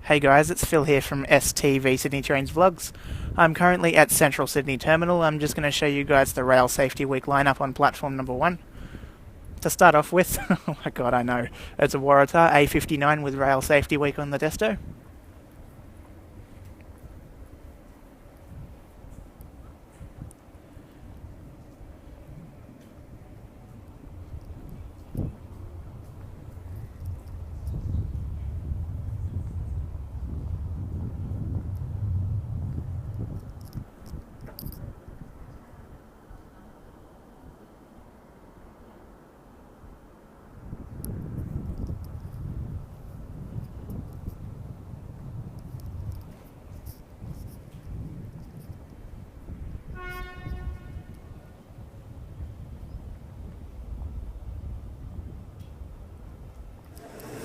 Hey guys, it's Phil here from STV Sydney Trains Vlogs. I'm currently at Central Sydney Terminal. I'm just going to show you guys the Rail Safety Week lineup on platform number 1. To start off with, oh my god, I know, it's a Waratah A59 with Rail Safety Week on the desto.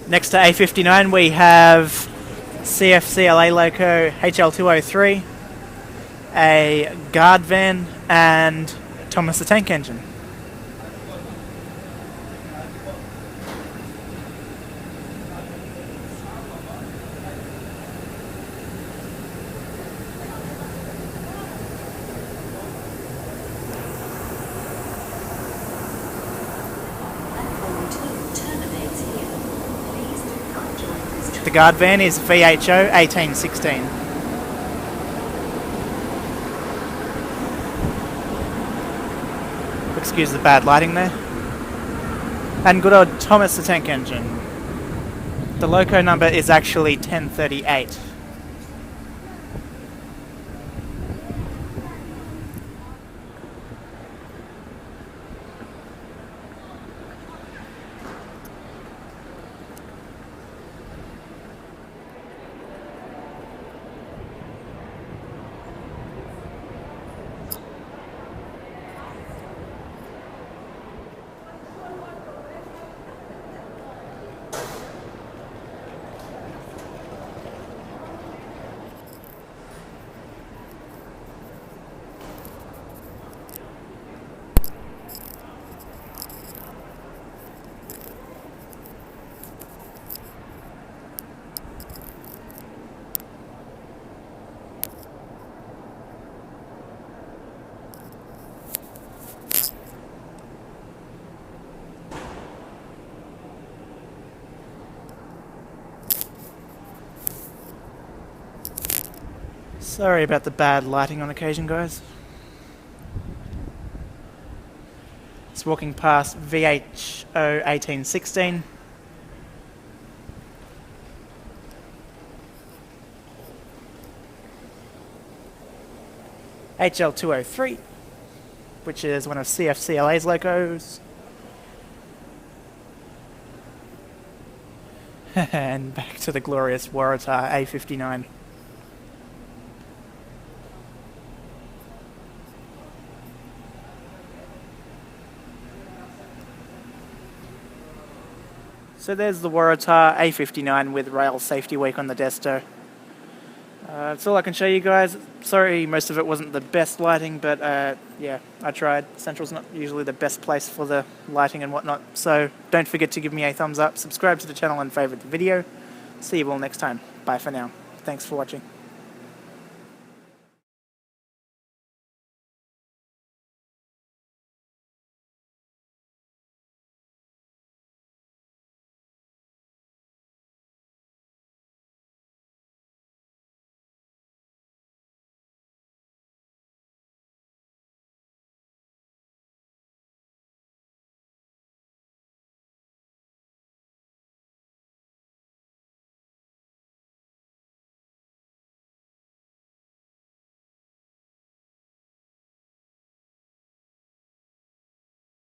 Next to A59 we have CFCLA Loco HL203, a guard van and Thomas the Tank Engine. The guard van is VHO 1816. Excuse the bad lighting there. And good old Thomas the Tank Engine. The loco number is actually 1038. Sorry about the bad lighting on occasion, guys. Just walking past VHO 1816. HL203, which is one of CFCLA's locos. And back to the glorious Waratah A59. So there's the Waratah A59 with Rail Safety Week on the desto. That's all I can show you guys. Sorry most of it wasn't the best lighting, but yeah, I tried. Central's not usually the best place for the lighting and whatnot, so don't forget to give me a thumbs up, subscribe to the channel and favourite the video. See you all next time. Bye for now. Thanks for watching.